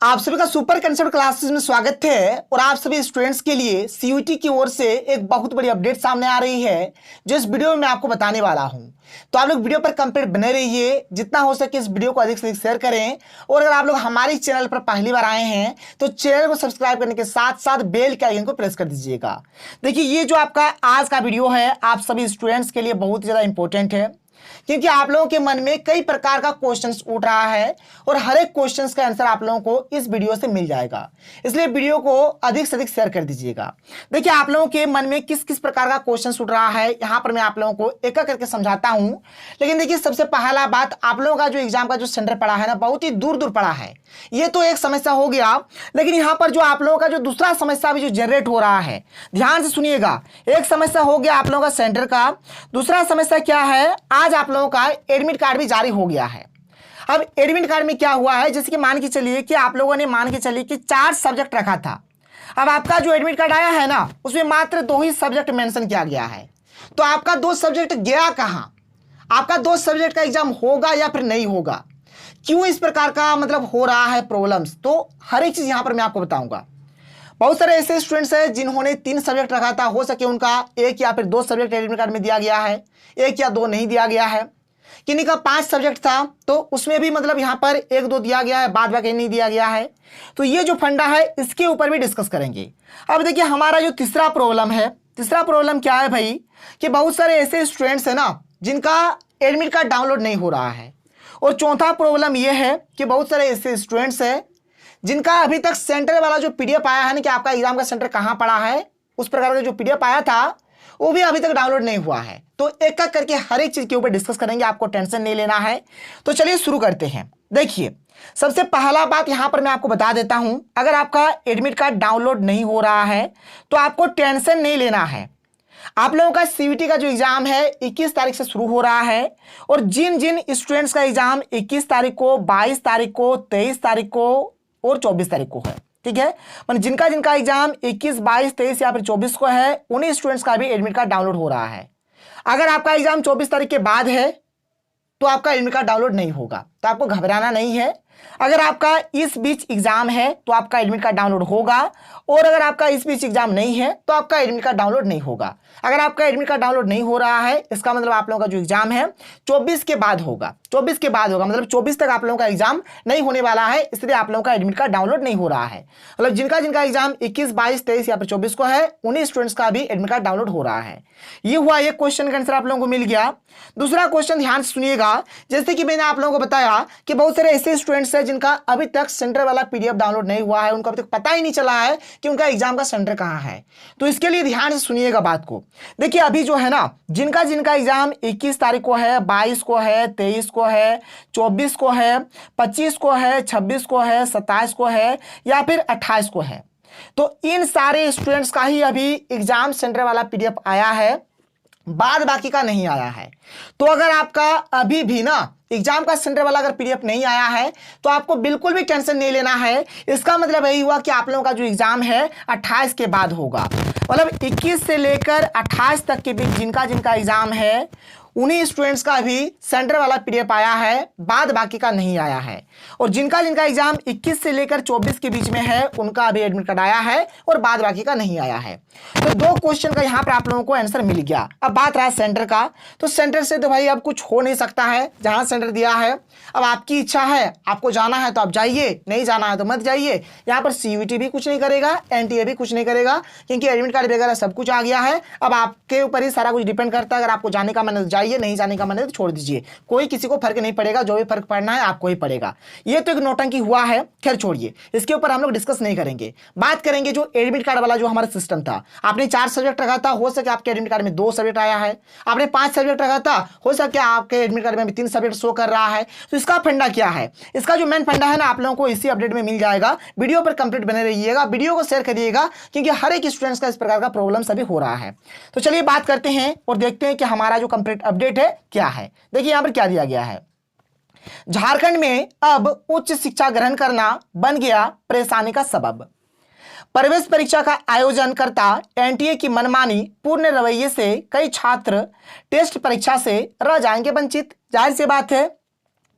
आप सभी का सुपर कंसेप्ट क्लासेस में स्वागत है। और आप सभी स्टूडेंट्स के लिए सीयूटी की ओर से एक बहुत बड़ी अपडेट सामने आ रही है जो इस वीडियो में मैं आपको बताने वाला हूं। तो आप लोग वीडियो पर कंप्लीट बने रहिए, जितना हो सके इस वीडियो को अधिक से अधिक शेयर करें। और अगर आप लोग हमारे चैनल पर पहली बार आए हैं तो चैनल को सब्सक्राइब करने के साथ साथ बेल के आइकन को प्रेस कर दीजिएगा। देखिए, ये जो आपका आज का वीडियो है आप सभी स्टूडेंट्स के लिए बहुत ही ज्यादा इंपॉर्टेंट है, क्योंकि आप लोगों के मन में कई प्रकार का क्वेश्चंस उठ रहा है और हर एक क्वेश्चंस का आंसर आप लोगों को इस वीडियो से मिल जाएगा। इसलिए वीडियो को अधिक से अधिक शेयर कर दीजिएगा। देखिए, आप लोगों के मन में किस किस प्रकार का क्वेश्चंस उठ रहा है यहाँ पर मैं आप लोगों को एक एक करके समझाता हूं। लेकिन देखिए, सबसे पहला बात, आप लोगों का जो एग्जाम का जो सेंटर पड़ा है ना, बहुत ही दूर दूर पड़ा है। ये तो एक समस्या हो गया, लेकिन यहाँ पर जो आप लोगों का जो दूसरा समस्या भी जो जनरेट हो रहा है, ध्यान से सुनिएगा। एक समस्या हो गया आप लोगों का सेंटर का, दूसरा समस्या क्या है, आज आप लोगों का एडमिट कार्ड भी जारी हो गया है। अब एडमिट कार्ड में क्या हुआ है, जैसे कि मान के चलिए कि आप लोगों ने मान के चलिए कि 4 सब्जेक्ट रखा था। अब आपका जो एडमिट कार्ड आया है ना, उसमें मात्र 2 ही सब्जेक्ट मेंशन किया गया है। तो आपका 2 सब्जेक्ट गया कहां? आपका 2 सब्जेक्ट का एग्जाम होगा या फिर नहीं होगा? क्यों इस प्रकार का मतलब हो रहा है प्रॉब्लम्स? तो हर एक चीज यहां पर मैं आपको बताऊंगा। बहुत सारे ऐसे स्टूडेंट्स हैं जिन्होंने 3 सब्जेक्ट रखा था, हो सके उनका 1 या फिर 2 सब्जेक्ट एडमिट कार्ड में दिया गया है, 1 या 2 नहीं दिया गया है। किन्हीं का 5 सब्जेक्ट था तो उसमें भी मतलब यहाँ पर 1-2 दिया गया है, बाद बाकी नहीं दिया गया है। तो ये जो फंडा है इसके ऊपर भी डिस्कस करेंगे। अब देखिए, हमारा जो तीसरा प्रॉब्लम है, तीसरा प्रॉब्लम क्या है भाई, कि बहुत सारे ऐसे स्टूडेंट्स हैं ना जिनका एडमिट कार्ड डाउनलोड नहीं हो रहा है। और चौथा प्रॉब्लम यह है कि बहुत सारे ऐसे स्टूडेंट्स हैं जिनका अभी तक सेंटर वाला जो पीडीएफ आया है ना कि आपका एग्जाम का सेंटर कहां पड़ा है, उस प्रकार का जो पीडीएफ आया था वो भी अभी तक डाउनलोड नहीं हुआ है। तो एक एक करके हर एक चीज के ऊपर डिस्कस करेंगे, आपको टेंशन नहीं लेना है। तो चलिए शुरू करते हैं। देखिए, सबसे पहला बात यहां पर मैं आपको बता देता हूं, अगर आपका एडमिट कार्ड डाउनलोड नहीं हो रहा है तो आपको टेंशन नहीं लेना है। आप लोगों का सीयूटी का जो एग्जाम है 21 तारीख से शुरू हो रहा है। और जिन जिन स्टूडेंट्स का एग्जाम 21 तारीख को, 22 तारीख को, 23 तारीख को और 24 तारीख को है, ठीक है, मतलब जिनका जिनका एग्जाम 21, 22, 23 या फिर 24 को है, उन्हीं स्टूडेंट्स का भी एडमिट कार्ड डाउनलोड हो रहा है। अगर आपका एग्जाम 24 तारीख के बाद है तो आपका एडमिट कार्ड डाउनलोड नहीं होगा, तो आपको घबराना नहीं है। अगर आपका इस बीच एग्जाम है तो आपका एडमिट कार्ड डाउनलोड होगा, और अगर आपका इस बीच एग्जाम नहीं है तो आपका एडमिट कार्ड डाउनलोड नहीं होगा। अगर आपका एडमिट कार्ड डाउनलोड नहीं हो रहा है, इसका मतलब आप लोगों का जो एग्जाम है 24 के बाद होगा, 24 के बाद होगा, मतलब 24 तक आप लोगों का एग्जाम नहीं होने वाला है, इसलिए आप लोगों का एडमिट कार्ड डाउनलोड नहीं हो रहा है। मतलब जिनका जिनका एग्जाम 21, 22, 23 या फिर 24 को है, उन्हीं स्टूडेंट्स का भी एडमिट कार्ड डाउनलोड हो रहा है। ये हुआ एक क्वेश्चन का आंसर आप लोगों को मिल गया। दूसरा क्वेश्चन ध्यान से सुनिएगा। जैसे कि मैंने आप लोगों को बताया कि बहुत सारे ऐसे स्टूडेंट्स हैं जिनका अभी तक सेंटर वाला पीडीएफ डाउनलोड नहीं हुआ है, उनको अभी तक पता ही नहीं चला है कि उनका एग्जाम का सेंटर कहां है। तो इसके लिए ध्यान से सुनिएगा बात को। देखिए, अभी जो है ना, जिनका जिनका एग्जाम 21 तारीख को है, 22 को है, 23 को है, 24 को है, 25 को है, 26 को है, 27 को है या फिर 28 को है, तो इन सारे स्टूडेंट्स का ही अभी एग्जाम सेंटर वाला पीडीएफ आया है, बाद बाकी का नहीं आया है। तो अगर आपका अभी भी ना एग्जाम का सेंटर वाला अगर पीडीएफ नहीं आया है तो आपको बिल्कुल भी टेंशन नहीं लेना है। इसका मतलब यही हुआ कि आप लोगों का जो एग्जाम है 28 के बाद होगा। मतलब 21 से लेकर 28 तक के बीच जिनका जिनका एग्जाम है उन्हीं स्टूडेंट्स का भी सेंटर वाला पीडीएफ आया है, बाद बाकी का नहीं आया है। और जिनका जिनका एग्जाम 21 से लेकर 24 के बीच में है, उनका अभी एडमिट कार्ड आया है और बाद बाकी का नहीं आया है। तो 2 क्वेश्चन का यहां पर आप लोगों को आंसर मिल गया। अब बात रहा सेंटर का, तो सेंटर से तो भाई अब कुछ हो नहीं सकता है, जहां सेंटर दिया है। अब आपकी इच्छा है, आपको जाना है तो आप जाइए, नहीं जाना है तो मत जाइए। यहाँ पर सीयूटी भी कुछ नहीं करेगा, एनटीए भी कुछ नहीं करेगा, क्योंकि एडमिट कार्ड वगैरह सब कुछ आ गया है। अब आपके ऊपर ही सारा कुछ डिपेंड करता है। अगर आपको जाने का मन है जाइए, नहीं जाने का मन है तो छोड़ दीजिए, कोई किसी को फर्क नहीं पड़ेगा। जो भी फर्क पड़ना है आपको ही पड़ेगा। ये तो एक नौटंकी हुआ है, खैर छोड़िए, इसके ऊपर हम लोग डिस्कस नहीं करेंगे। बात करेंगे जो एडमिट कार्ड वाला जो हमारा सिस्टम था। आपने 4 सब्जेक्ट रखा था, हो सके आपके एडमिट कार्ड में 2 सब्जेक्ट आया है। आपने 5 सब्जेक्ट रखा था, हो सके आपके एडमिट कार्ड में 3 सब्जेक्ट शो कर रहा है। तो इसका फंडा क्या है, इसका जो मेन फंडा है ना, आप लोगों को इसी अपडेट में मिल जाएगा। वीडियो पर कंप्लीट बने रहिएगा, वीडियो को शेयर करिएगा, क्योंकि हर एक स्टूडेंट्स का इस प्रकार का प्रॉब्लम सभी हो रहा है। तो चलिए बात करते हैं और देखते हैं कि हमारा जो कंप्लीट अपडेट है क्या है। देखिए यहां पर क्या दिया गया है, झारखंड में अब उच्च शिक्षा ग्रहण करना बन गया परेशानी का सबब। प्रवेश परीक्षा का आयोजन करता एनटीए की मनमानी पूर्ण रवैये से कई छात्र टेस्ट परीक्षा से रह जाएंगे वंचित। जाहिर सी बात है,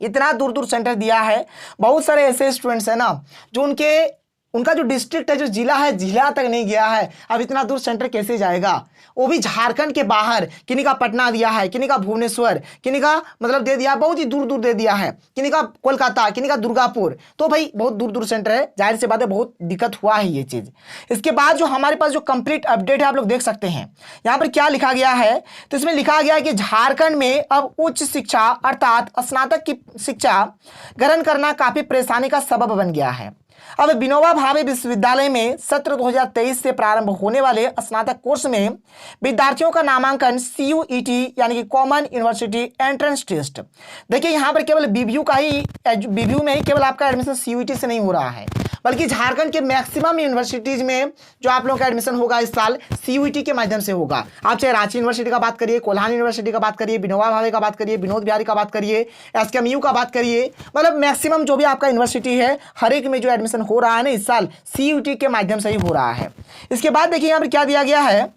इतना दूर दूर सेंटर दिया है। बहुत सारे ऐसे स्टूडेंट्स हैं ना जो उनका जो डिस्ट्रिक्ट है, जो जिला है, जिला तक नहीं गया है। अब इतना दूर सेंटर कैसे जाएगा, वो भी झारखंड के बाहर। किन्हीं का पटना दिया है, किन्हीं का भुवनेश्वर, किन्हीं का मतलब दे दिया, बहुत ही दूर दूर दे दिया है, किन्हीं का कोलकाता, किन्हीं का दुर्गापुर। तो भाई बहुत दूर दूर सेंटर है, जाहिर सी बात है बहुत दिक्कत हुआ है ये चीज। इसके बाद जो हमारे पास जो कंप्लीट अपडेट है आप लोग देख सकते हैं यहाँ पर क्या लिखा गया है। तो इसमें लिखा गया है कि झारखंड में अब उच्च शिक्षा अर्थात स्नातक की शिक्षा ग्रहण करना काफी परेशानी का सबब बन गया है। अब विनोबा भावे विश्वविद्यालय में सत्र 2023 से प्रारंभ होने वाले स्नातक कोर्स में विद्यार्थियों का नामांकन CUET यानी कि कॉमन यूनिवर्सिटी एंट्रेंस टेस्ट, देखिए यहाँ पर केवल बीबीयू में ही केवल आपका एडमिशन CUET से नहीं हो रहा है, बल्कि झारखंड के मैक्सिमम यूनिवर्सिटीज में जो आप लोगों का एडमिशन होगा इस साल CUET के माध्यम से होगा। आप चाहे रांची यूनिवर्सिटी का बात करिए, कोल्हान यूनिवर्सिटी का बात करिए, विनोबा भावे का बात करिए, विनोद बिहारी का बात करिए, SKMU का बात करिए, मतलब मैक्सिमम जो भी आपका यूनिवर्सिटी है हर एक में जो एडमिशन हो रहा है ना इस साल CUET के माध्यम से ही हो रहा है। इसके बाद देखिए यहाँ पर क्या दिया गया है,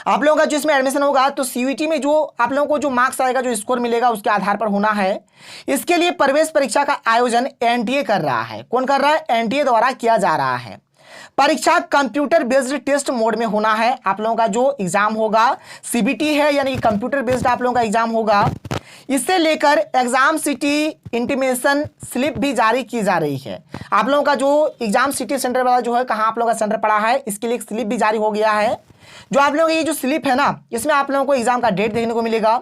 आप लोगों का जो इसमें एडमिशन होगा तो CUET में जो आप लोगों को जो मार्क्स आएगा, जो स्कोर मिलेगा उसके आधार पर होना है। इसके लिए प्रवेश परीक्षा का आयोजन NTA कर रहा है। कौन कर रहा है? NTA द्वारा किया जा रहा है। परीक्षा कंप्यूटर बेस्ड टेस्ट मोड में होना है। आप लोगों का जो एग्जाम होगा CBT है, यानी कि कंप्यूटर बेस्ड आप लोगों का एग्जाम होगा। इससे लेकर एग्जाम सिटी इंटीमेशन स्लिप भी जारी की जा रही है। आप लोगों का जो एग्जाम सिटी सेंटर वाला जो है, कहाँ आप लोगों का सेंटर पड़ा है, इसके लिए एक स्लिप भी जारी हो गया है। जो आप लोगों की ये जो स्लिप है ना, इसमें आप लोगों को एग्जाम का डेट देखने को मिलेगा,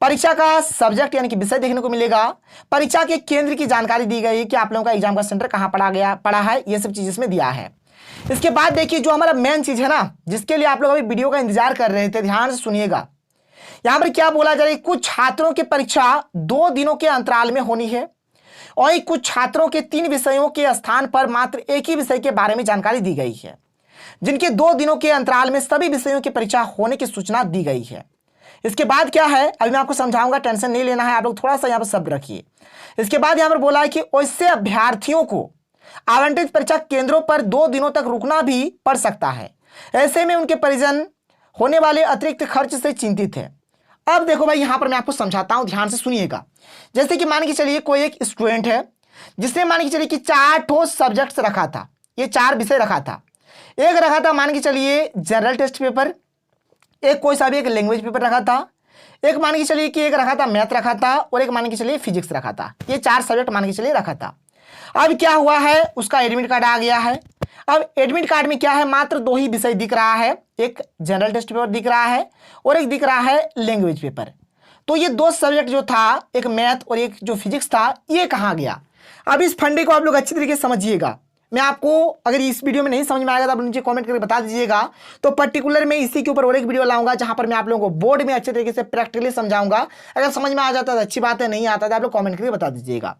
परीक्षा का सब्जेक्ट यानी कि विषय देखने को मिलेगा, परीक्षा के केंद्र की जानकारी दी गई कि आप लोगों का एग्जाम का सेंटर कहाँ पड़ा है, ये सब चीज इसमें दिया है। इसके बाद देखिए जो हमारा मेन चीज है ना, जिसके लिए आप लोग अभी वीडियो का इंतजार कर रहे थे, ध्यान से सुनिएगा। यहां पर क्या बोला जा रहा है, कुछ छात्रों की परीक्षा 2 दिनों के अंतराल में होनी है और कुछ छात्रों के 3 विषयों के स्थान पर मात्र एक ही विषय के बारे में जानकारी दी गई है, जिनके 2 दिनों के अंतराल में सभी विषयों की परीक्षा होने की सूचना दी गई है। इसके बाद क्या है, अभी मैं आपको समझाऊंगा, टेंशन नहीं लेना है, आप लोग थोड़ा सा यहाँ पर शब्द रखिए। इसके बाद यहाँ पर बोला है कि वैसे अभ्यर्थियों को आवंटित परीक्षा केंद्रों पर 2 दिनों तक रुकना भी पड़ सकता है। ऐसे में उनके परिजन होने वाले अतिरिक्त खर्च से चिंतित है। अब देखो भाई, यहां पर मैं आपको समझाता हूं, ध्यान से सुनिएगा। जैसे कि मान के चलिए कोई एक स्टूडेंट है जिसने मान के चलिए कि 4 ठोस सब्जेक्ट्स रखा था, ये 4 विषय रखा था। एक रखा था मान के चलिए जनरल टेस्ट पेपर, एक कोई सा भी एक लैंग्वेज पेपर रखा था, एक मान के चलिए कि एक रखा था मैथ रखा था, और एक मान के चलिए फिजिक्स रखा था। ये 4 सब्जेक्ट मान के चलिए रखा था। अब क्या हुआ है, उसका एडमिट कार्ड आ गया है। अब एडमिट कार्ड में क्या है, मात्र 2 ही विषय दिख रहा है, एक जनरल टेस्ट पेपर दिख रहा है और एक दिख रहा है लैंग्वेज पेपर। तो ये 2 सब्जेक्ट जो था, एक मैथ और एक जो फिजिक्स था, ये कहाँ गया। अब इस फंडे को आप लोग अच्छी तरीके से समझिएगा। मैं आपको अगर इस वीडियो में नहीं समझ में आएगा तो आप नीचे कमेंट करके बता दीजिएगा। तो पर्टिकुलर मैं इसी के ऊपर और एक वीडियो लाऊंगा जहां पर मैं आप लोगों को बोर्ड में अच्छे तरीके से प्रैक्टिकली समझाऊंगा। अगर समझ में आ जाता है तो अच्छी बात है, नहीं आता तो आप लोग कमेंट करके बता दीजिएगा।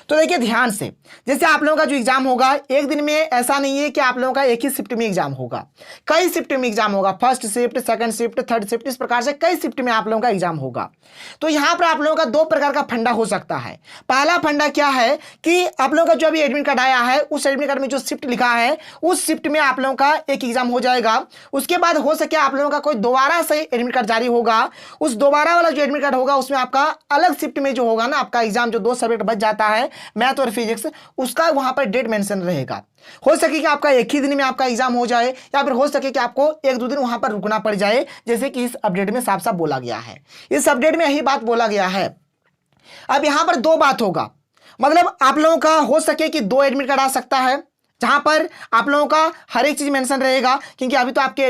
तो देखिए ध्यान से, जैसे आप लोगों का जो एग्जाम होगा एक दिन में, ऐसा नहीं है कि आप लोगों का एक ही शिफ्ट में एग्जाम होगा, कई शिफ्ट में एग्जाम होगा। First shift, second shift, third shift, इस प्रकार से कई शिफ्ट में आप लोगों का एग्जाम होगा। तो यहाँ पर आप लोगों का 2 प्रकार का फंडा हो सकता है। पहला फंडा क्या है कि आप लोगों का जो अभी एडमिट कार्ड आया है, उस एडमिट कार्ड में जो शिफ्ट लिखा है उस शिफ्ट में आप लोगों का एक एग्जाम हो जाएगा। उसके बाद हो सके आप लोगों का कोई दोबारा से एडमिट कार्ड जारी होगा, उस दोबारा वाला जो एडमिट कार्ड होगा उसमें आपका अलग शिफ्ट में जो होगा ना आपका एग्जाम, जो 2 सब्जेक्ट बच जाता है मैथ और फिजिक्स, उसका वहां पर डेट मेंशन रहेगा। हो सके कि आपका एक ही दिन में आपका एग्जाम हो जाए, या फिर हो सके कि आपको 1-2 दिन वहां पर रुकना पड़ जाए, जैसे कि इस अपडेट में साफ साफ बोला गया है। इस अपडेट में यही बात बोला गया है। अब यहां पर 2 बात होगा, मतलब आप लोगों का हो सके कि 2 एडमिट कार्ड आ सकता है, जहां पर आप लोगों का हर एक चीज मेंशन रहेगा, क्योंकि अभी तो आपका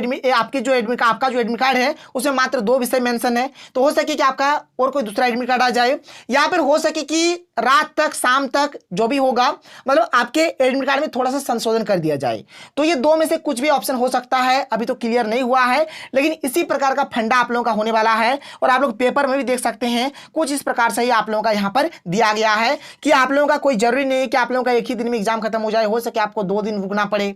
जो एडमिट कार्ड है उसमें मात्र 2 विषय मेंशन है। तो हो सके कि आपका और कोई दूसरा एडमिट कार्ड आ जाए, या फिर हो सके कि रात तक, शाम तक जो भी होगा, मतलब आपके एडमिट कार्ड में थोड़ा सा संशोधन कर दिया जाए। तो ये 2 में से कुछ भी ऑप्शन हो सकता है, अभी तो क्लियर नहीं हुआ है, लेकिन इसी प्रकार का फंडा आप लोगों का होने वाला है। और आप लोग पेपर में भी देख सकते हैं, कुछ इस प्रकार से ही आप लोगों का यहाँ पर दिया गया है कि आप लोगों का कोई जरूरी नहीं है कि आप लोगों का एक ही दिन में एग्जाम खत्म हो जाए। हो सके आपको 2 दिन रुकना पड़े,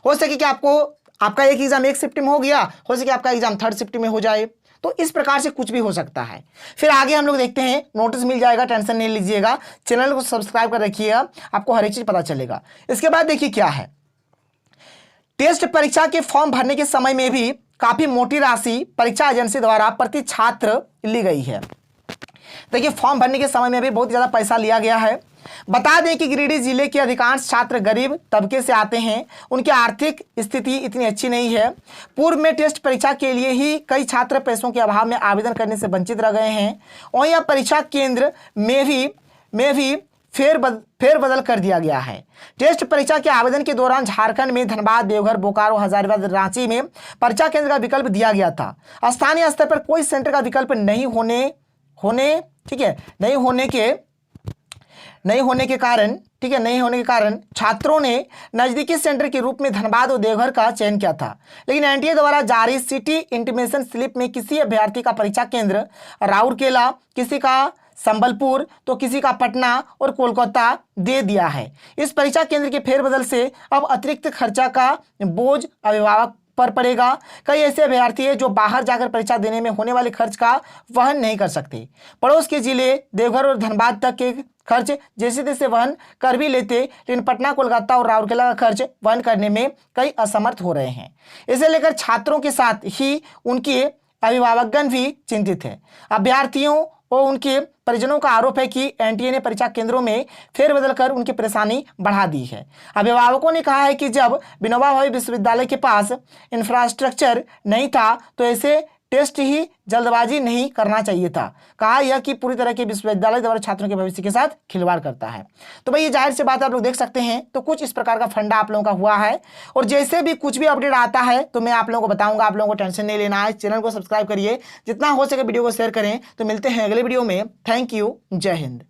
हो सके कि आपका एक एग्जाम एक शिफ्ट में हो गया, हो सके आपका एग्जाम 3rd शिफ्ट में हो जाए। तो इस प्रकार से कुछ भी हो सकता है। फिर आगे हम लोग देखते हैं, नोटिस मिल जाएगा, टेंशन नहीं लीजिएगा, चैनल को सब्सक्राइब कर रखिएगा, आपको हर एक चीज पता चलेगा। इसके बाद देखिए क्या है, टेस्ट परीक्षा के फॉर्म भरने के समय में भी काफी मोटी राशि परीक्षा एजेंसी द्वारा प्रति छात्र ली गई है। देखिए फॉर्म भरने के समय में भी बहुत ज़्यादा पैसा लिया गया है। बता दें कि गिरिडीह जिले के अधिकांश छात्र गरीब तबके से आते हैं, उनकी आर्थिक स्थिति इतनी अच्छी नहीं है। पूर्व में टेस्ट परीक्षा के लिए ही कई छात्र पैसों के अभाव में आवेदन करने से वंचित रह गए हैं। वहीं अब परीक्षा केंद्र में भी फेरबदल कर दिया गया है। टेस्ट परीक्षा के आवेदन के दौरान झारखंड में धनबाद, देवघर, बोकारो, हजारीबाग, रांची में परीक्षा केंद्र का विकल्प दिया गया था। स्थानीय स्तर पर कोई सेंटर का विकल्प नहीं होने के कारण छात्रों ने नजदीकी सेंटर के रूप में धनबाद और देवघर का चयन किया था। लेकिन एनटीए द्वारा जारी सिटी इंटीमेशन स्लिप में किसी अभ्यर्थी का परीक्षा केंद्र राउरकेला, किसी का संबलपुर तो किसी का पटना और कोलकाता दे दिया है। इस परीक्षा केंद्र के फेरबदल से अब अतिरिक्त खर्चा का बोझ अभिभावक पर पड़ेगा। कई ऐसे अभ्यर्थी हैं जो बाहर जाकर परीक्षा देने में होने वाले खर्च का वहन नहीं कर सकते। पड़ोस के जिले देवघर और धनबाद तक के खर्च जैसे तैसे वहन कर भी लेते, लेकिन पटना, कोलकाता और राउरकेला का खर्च वहन करने में कई असमर्थ हो रहे हैं। इसे लेकर छात्रों के साथ ही उनके अभिभावकगण भी चिंतित है। अभ्यर्थियों और उनके परिजनों का आरोप है कि एनटीए ने परीक्षा केंद्रों में फेरबदल कर उनकी परेशानी बढ़ा दी है। अभिभावकों ने कहा है कि जब विनोबा भावे विश्वविद्यालय के पास इंफ्रास्ट्रक्चर नहीं था तो ऐसे टेस्ट ही जल्दबाजी नहीं करना चाहिए था। कहा यह कि पूरी तरह के विश्वविद्यालय द्वारा छात्रों के भविष्य के साथ खिलवाड़ करता है। तो भाई ये जाहिर सी बात आप लोग देख सकते हैं। तो कुछ इस प्रकार का फंडा आप लोगों का हुआ है और जैसे भी कुछ भी अपडेट आता है तो मैं आप लोगों को बताऊंगा। आप लोगों को टेंशन नहीं लेना है। चैनल को सब्सक्राइब करिए, जितना हो सके वीडियो को शेयर करें। तो मिलते हैं अगले वीडियो में। थैंक यू, जय हिंद।